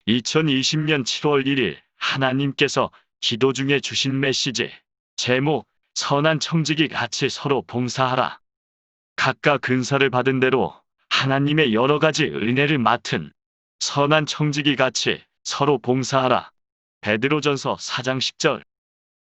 2020년 7월 1일 하나님께서 기도 중에 주신 메시지. 제목, 선한 청지기 같이 서로 봉사하라. 각각 근사를 받은 대로 하나님의 여러 가지 은혜를 맡은 선한 청지기 같이 서로 봉사하라. 베드로전서 4장 10절.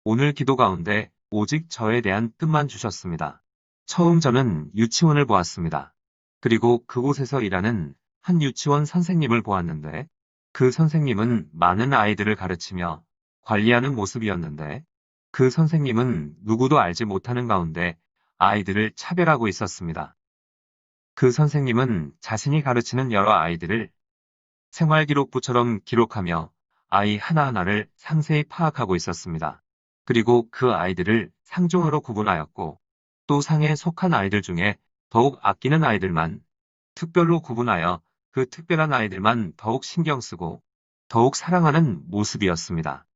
오늘 기도 가운데 오직 저에 대한 뜻만 주셨습니다. 처음 저는 유치원을 보았습니다. 그리고 그곳에서 일하는 한 유치원 선생님을 보았는데 그 선생님은 많은 아이들을 가르치며 관리하는 모습이었는데 그 선생님은 누구도 알지 못하는 가운데 아이들을 차별하고 있었습니다. 그 선생님은 자신이 가르치는 여러 아이들을 생활기록부처럼 기록하며 아이 하나하나를 상세히 파악하고 있었습니다. 그리고 그 아이들을 상중하로 구분하였고 또 상에 속한 아이들 중에 더욱 아끼는 아이들만 특별로 구분하여 그 특별한 아이들만 더욱 신경 쓰고 더욱 사랑하는 모습이었습니다.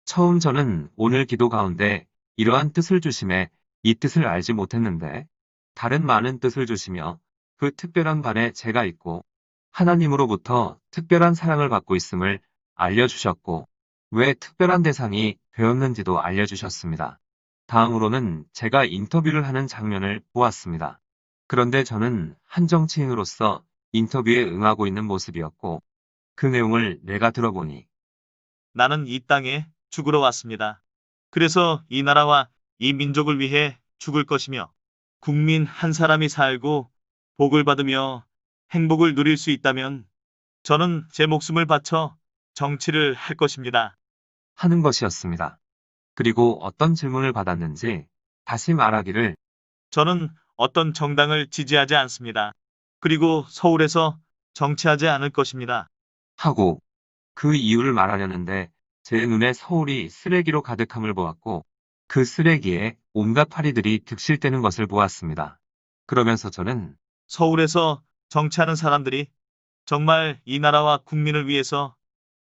처음 저는 오늘 기도 가운데 이러한 뜻을 주심에 이 뜻을 알지 못했는데 다른 많은 뜻을 주시며 그 특별한 반에 제가 있고 하나님으로부터 특별한 사랑을 받고 있음을 알려주셨고 왜 특별한 대상이 되었는지도 알려주셨습니다. 다음으로는 제가 인터뷰를 하는 장면을 보았습니다. 그런데 저는 한 정치인으로서 인터뷰에 응하고 있는 모습이었고 그 내용을 내가 들어보니 나는 이 땅에 죽으러 왔습니다. 그래서 이 나라와 이 민족을 위해 죽을 것이며 국민 한 사람이 살고 복을 받으며 행복을 누릴 수 있다면 저는 제 목숨을 바쳐 정치를 할 것입니다. 하는 것이었습니다. 그리고 어떤 질문을 받았는지 다시 말하기를 저는 어떤 정당을 지지하지 않습니다. 그리고 서울에서 정치하지 않을 것입니다. 하고 그 이유를 말하려는데 제 눈에 서울이 쓰레기로 가득함을 보았고 그 쓰레기에 온갖 파리들이 득실대는 것을 보았습니다. 그러면서 저는 서울에서 정치하는 사람들이 정말 이 나라와 국민을 위해서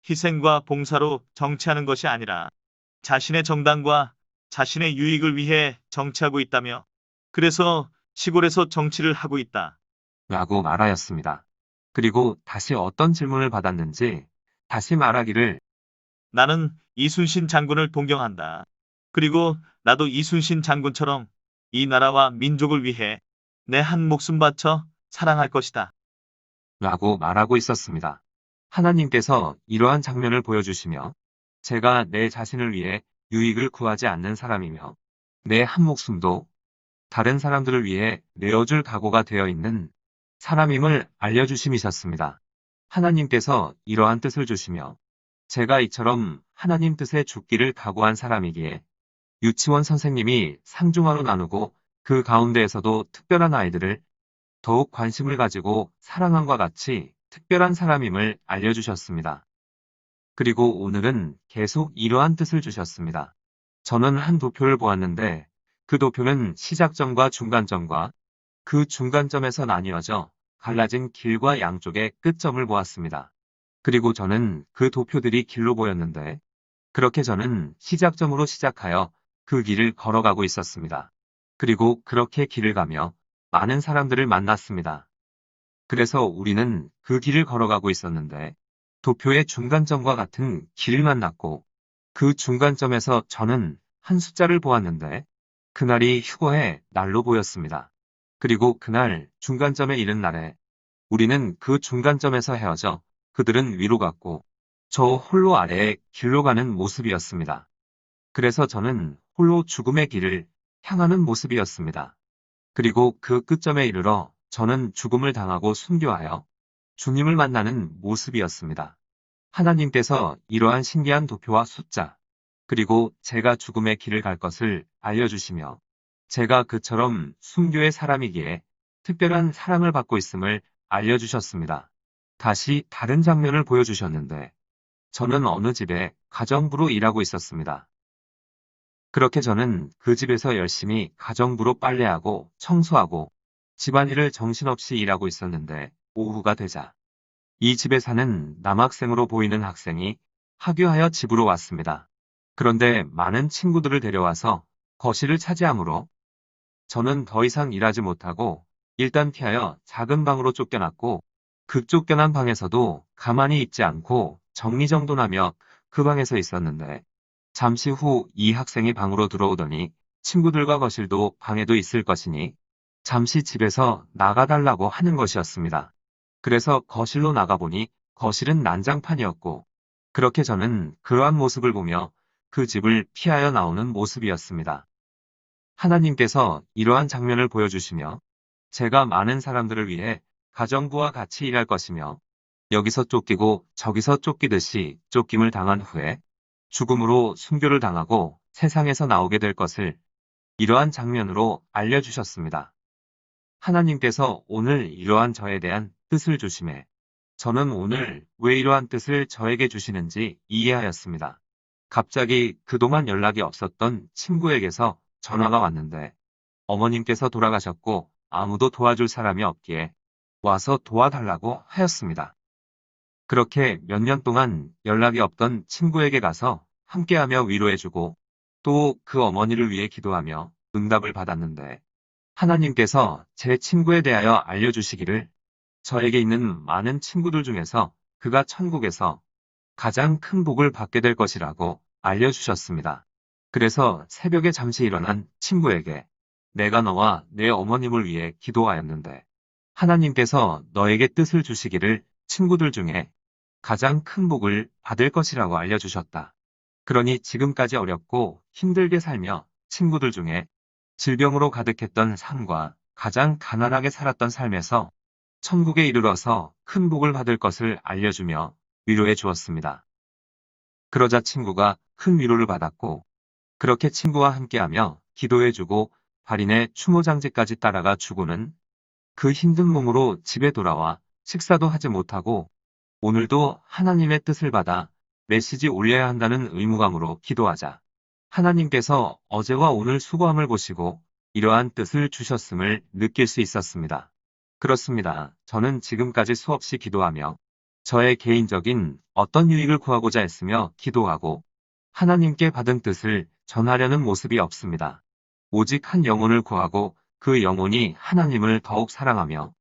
희생과 봉사로 정치하는 것이 아니라 자신의 정당과 자신의 유익을 위해 정치하고 있다며 그래서 시골에서 정치를 하고 있다. 라고 말하였습니다. 그리고 다시 어떤 질문을 받았는지 다시 말하기를 나는 이순신 장군을 존경한다. 그리고 나도 이순신 장군처럼 이 나라와 민족을 위해 내 한 목숨 바쳐 사랑할 것이다. 라고 말하고 있었습니다. 하나님께서 이러한 장면을 보여주시며 제가 내 자신을 위해 유익을 구하지 않는 사람이며 내 한 목숨도 다른 사람들을 위해 내어줄 각오가 되어 있는 사람임을 알려주심이셨습니다. 하나님께서 이러한 뜻을 주시며 제가 이처럼 하나님 뜻에 죽기를 각오한 사람이기에 유치원 선생님이 상중하로 나누고 그 가운데에서도 특별한 아이들을 더욱 관심을 가지고 사랑함과 같이 특별한 사람임을 알려주셨습니다. 그리고 오늘은 계속 이러한 뜻을 주셨습니다. 저는 한 도표를 보았는데 그 도표는 시작점과 중간점과 그 중간점에서 나뉘어져 갈라진 길과 양쪽의 끝점을 보았습니다. 그리고 저는 그 도표들이 길로 보였는데 그렇게 저는 시작점으로 시작하여 그 길을 걸어가고 있었습니다. 그리고 그렇게 길을 가며 많은 사람들을 만났습니다. 그래서 우리는 그 길을 걸어가고 있었는데 도표의 중간점과 같은 길을 만났고 그 중간점에서 저는 한 숫자를 보았는데 그날이 휴거의 날로 보였습니다. 그리고 그날 중간점에 이른 날에 우리는 그 중간점에서 헤어져 그들은 위로 갔고 저 홀로 아래에 길로 가는 모습이었습니다. 그래서 저는 홀로 죽음의 길을 향하는 모습이었습니다. 그리고 그 끝점에 이르러 저는 죽음을 당하고 순교하여 주님을 만나는 모습이었습니다. 하나님께서 이러한 신기한 도표와 숫자, 그리고 제가 죽음의 길을 갈 것을 알려주시며 제가 그처럼 순교의 사람이기에 특별한 사랑을 받고 있음을 알려주셨습니다. 다시 다른 장면을 보여주셨는데 저는 어느 집에 가정부로 일하고 있었습니다. 그렇게 저는 그 집에서 열심히 가정부로 빨래하고 청소하고 집안일을 정신없이 일하고 있었는데 오후가 되자 이 집에 사는 남학생으로 보이는 학생이 하교하여 집으로 왔습니다. 그런데 많은 친구들을 데려와서 거실을 차지하므로 저는 더 이상 일하지 못하고 일단 피하여 작은 방으로 쫓겨났고 그 쫓겨난 방에서도 가만히 있지 않고 정리정돈하며 그 방에서 있었는데 잠시 후 이 학생이 방으로 들어오더니 친구들과 거실도 방에도 있을 것이니 잠시 집에서 나가달라고 하는 것이었습니다. 그래서 거실로 나가보니 거실은 난장판이었고 그렇게 저는 그러한 모습을 보며 그 집을 피하여 나오는 모습이었습니다. 하나님께서 이러한 장면을 보여주시며 제가 많은 사람들을 위해 가정부와 같이 일할 것이며 여기서 쫓기고 저기서 쫓기듯이 쫓김을 당한 후에 죽음으로 순교를 당하고 세상에서 나오게 될 것을 이러한 장면으로 알려주셨습니다. 하나님께서 오늘 이러한 저에 대한 뜻을 주심에 저는 오늘 왜 이러한 뜻을 저에게 주시는지 이해하였습니다. 갑자기 그동안 연락이 없었던 친구에게서 전화가 왔는데 어머님께서 돌아가셨고 아무도 도와줄 사람이 없기에 와서 도와달라고 하였습니다. 그렇게 몇 년 동안 연락이 없던 친구에게 가서 함께하며 위로해주고 또 그 어머니를 위해 기도하며 응답을 받았는데 하나님께서 제 친구에 대하여 알려주시기를 저에게 있는 많은 친구들 중에서 그가 천국에서 가장 큰 복을 받게 될 것이라고 알려주셨습니다. 그래서 새벽에 잠시 일어난 친구에게 내가 너와 내 어머님을 위해 기도하였는데 하나님께서 너에게 뜻을 주시기를 친구들 중에 가장 큰 복을 받을 것이라고 알려주셨다. 그러니 지금까지 어렵고 힘들게 살며 친구들 중에 질병으로 가득했던 삶과 가장 가난하게 살았던 삶에서 천국에 이르러서 큰 복을 받을 것을 알려주며 위로해 주었습니다. 그러자 친구가 큰 위로를 받았고 그렇게 친구와 함께하며 기도해주고 발인의 추모장제까지 따라가 주고는 그 힘든 몸으로 집에 돌아와 식사도 하지 못하고 오늘도 하나님의 뜻을 받아 메시지 올려야 한다는 의무감으로 기도하자 하나님께서 어제와 오늘 수고함을 보시고 이러한 뜻을 주셨음을 느낄 수 있었습니다. 그렇습니다. 저는 지금까지 수없이 기도하며 저의 개인적인 어떤 유익을 구하고자 했으며 기도하고 하나님께 받은 뜻을 전하려는 모습이 없습니다. 오직 한 영혼을 구하고 그 영혼이 하나님을 더욱 사랑하며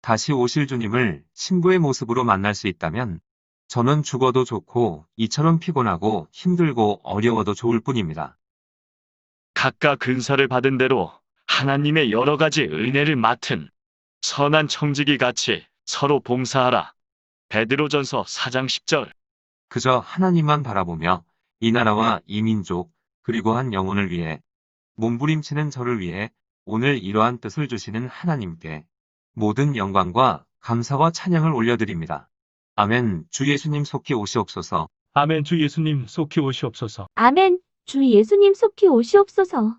다시 오실 주님을 신부의 모습으로 만날 수 있다면 저는 죽어도 좋고 이처럼 피곤하고 힘들고 어려워도 좋을 뿐입니다. 각각 근사를 받은 대로 하나님의 여러 가지 은혜를 맡은 선한 청지기 같이 서로 봉사하라. 베드로전서 4장 10절. 그저 하나님만 바라보며 이 나라와 이 민족 그리고 한 영혼을 위해 몸부림치는 저를 위해 오늘 이러한 뜻을 주시는 하나님께 모든 영광과 감사와 찬양을 올려드립니다. 아멘. 주 예수님 속히 오시옵소서. 아멘. 주 예수님 속히 오시옵소서. 아멘. 주 예수님 속히 오시옵소서.